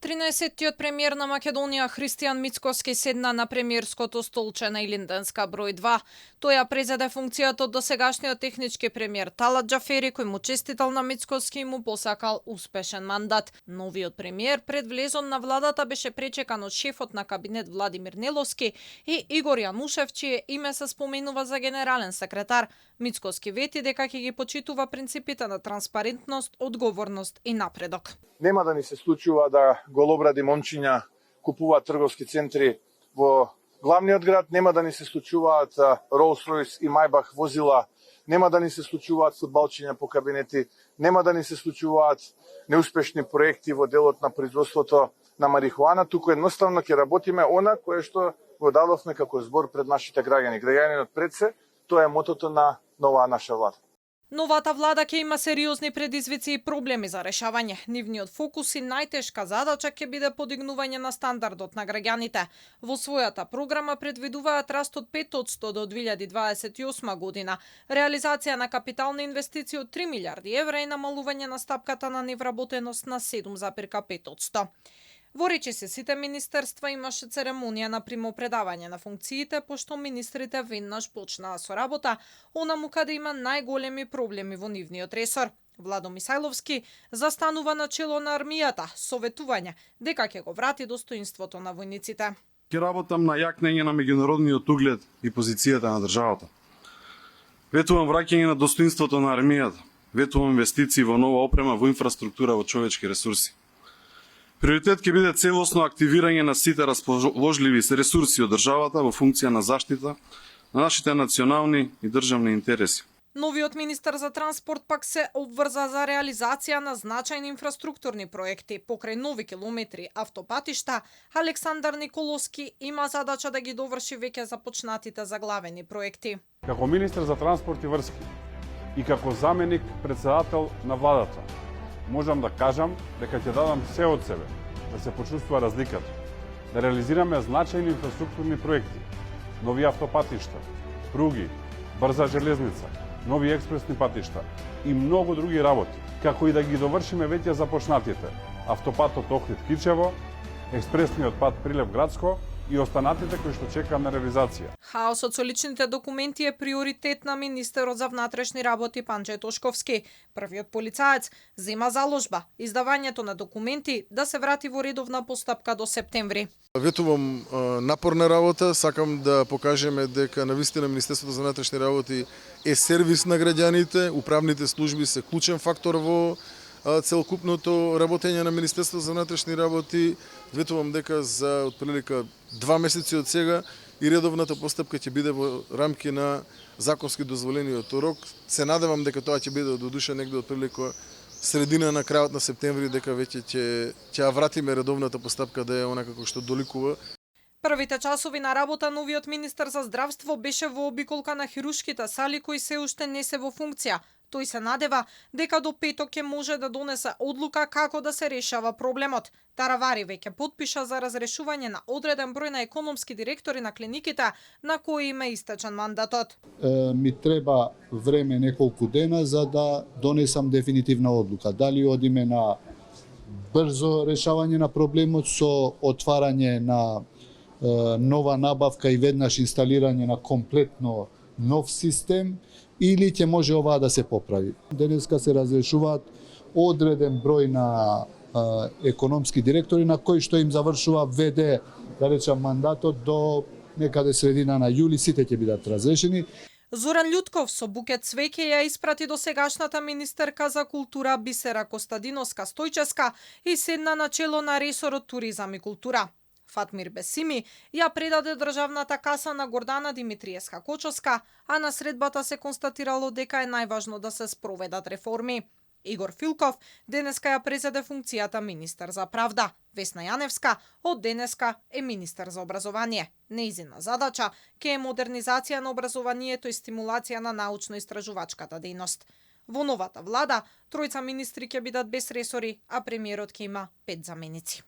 13-тиот премиер на Македонија Христијан Мицкоски седна на премиерското столче на Илинденска број 2. Тој ја презеде функцијата од досегашниот технички премиер Талат Џафери, кој му честитал на Мицкоски и му посакал успешен мандат. Новиот премиер пред влезон на владата беше пречекан од шефот на кабинет Владимир Неловски и Игор Јанушев, чие име се споменува за генерален секретар. Мицкоски вети дека ќе ги почитува принципите на транспарентност, одговорност и напредок. Нема да ни се случува да голобради момчиња купуваат трговски центри во главниот град, нема да ни се случуваат Rolls-Royce и Maybach возила, нема да ни се случуваат фудбалчиња по кабинети, нема да ни се случуваат неуспешни проекти во делот на производството на марихуана, туку едноставно ќе работиме она кое што го дадовме како збор пред нашите граѓани. Граѓанинот пред се, тоа е мотото на новаа наша влада. Новата влада ќе има сериозни предизвици и проблеми за решавање. Нивниот фокус и најтешка задача ќе биде подигнување на стандардот на граѓаните. Во својата програма предвидуваат раст од 5% до 2028 година, реализација на капитални инвестиции од 3 милиарди евра и намалување на стапката на невработеност на 7,5%. Во речисите министерства имаше церемонија на примопредавање на функциите, пошто министрите веднаш почнаа со работа, онаму каде има најголеми проблеми во нивниот ресор. Владо Мисајловски застанува на чело на армијата, советување дека ќе го врати достоинството на војниците. Ќе работам на јакнење на меѓународниот углед и позицијата на државата. Ветувам враќање на достоинството на армијата, ветувам инвестиции во нова опрема, во инфраструктура, во човечки ресурси. Приоритет ќе биде целосно активирање на сите расположливи ресурси од државата во функција на заштита на нашите национални и државни интереси. Новиот министер за транспорт пак се обврза за реализација на значајни инфраструктурни проекти. Покрај нови километри автопатишта, Александар Николовски има задача да ги доврши веќе започнатите заглавени проекти. Како министер за транспорт и врски и како заменик председател на владата, можам да кажам дека ќе дадам се од себе да се почувствува разликата, да реализираме значајни инфраструктурни проекти, нови автопатишта, пруги, брза железница, нови експресни патишта и многу други работи, како и да ги довршиме веќе започнатите автопатот Охрид-Кичево, експресниот пат Прилеп-Градско и останатите кои што чекаат на реализација. Хаосот со личните документи е приоритет на министерот за внатрешни работи Панче Тошковски. Првиот полицаец зема заложба издавањето на документи да се врати во редовна постапка до септември. Ветувам напорна работа, сакам да покажеме дека навистина Министерството за внатрешни работи е сервис на граѓаните, управните служби се клучен фактор во целокупното работење на Министерството за внатрешни работи. Ветувам дека за отприлика 2 месеци од сега и редовната постапка ќе биде во рамки на законски дозволениот рок. Се надевам дека тоа ќе биде до душа негде отприлика средина на крајот на септември, дека веќе ќе ја вратиме редовната постапка да е онака како што доликува. Првите часови на работа новиот министер за здравство беше во обиколка на хирушките сали кои се уште не се во функција. Тој се надева дека до петок ќе може да донесе одлука како да се решава проблемот. Таравари веќе потпиша за разрешување на одреден број на економски директори на клиниките на кои им е истечен мандатот. Ми треба време, неколку дена, за да донесам дефинитивна одлука. Дали одиме на брзо решавање на проблемот со отварање на нова набавка и веднаш инсталирање на комплетно нов систем, или ќе може оваа да се поправи. Денеска се разрешуваат одреден број на економски директори на кои што им завршува ВД, да речам, мандатот до некаде средина на јули, сите ќе бидат разрешени. Зоран Љутков со букет цвеќе ја испрати до сегашната министерка за култура Бисера Костадиновска-Стојческа и седна на чело на ресорот туризам и култура. Фатмир Бесими ја предаде државната каса на Гордана Димитриевска-Кочовска, а на средбата се констатирало дека е најважно да се спроведат реформи. Игор Филков денеска ја презеде функцијата министер за правда. Весна Јаневска од денеска е министер за образование. Нејзина задача ке е модернизација на образованието и стимулација на научно-истражувачката дејност. Во новата влада, тројца министри ќе бидат без ресори, а премиерот ќе има 5 заменици.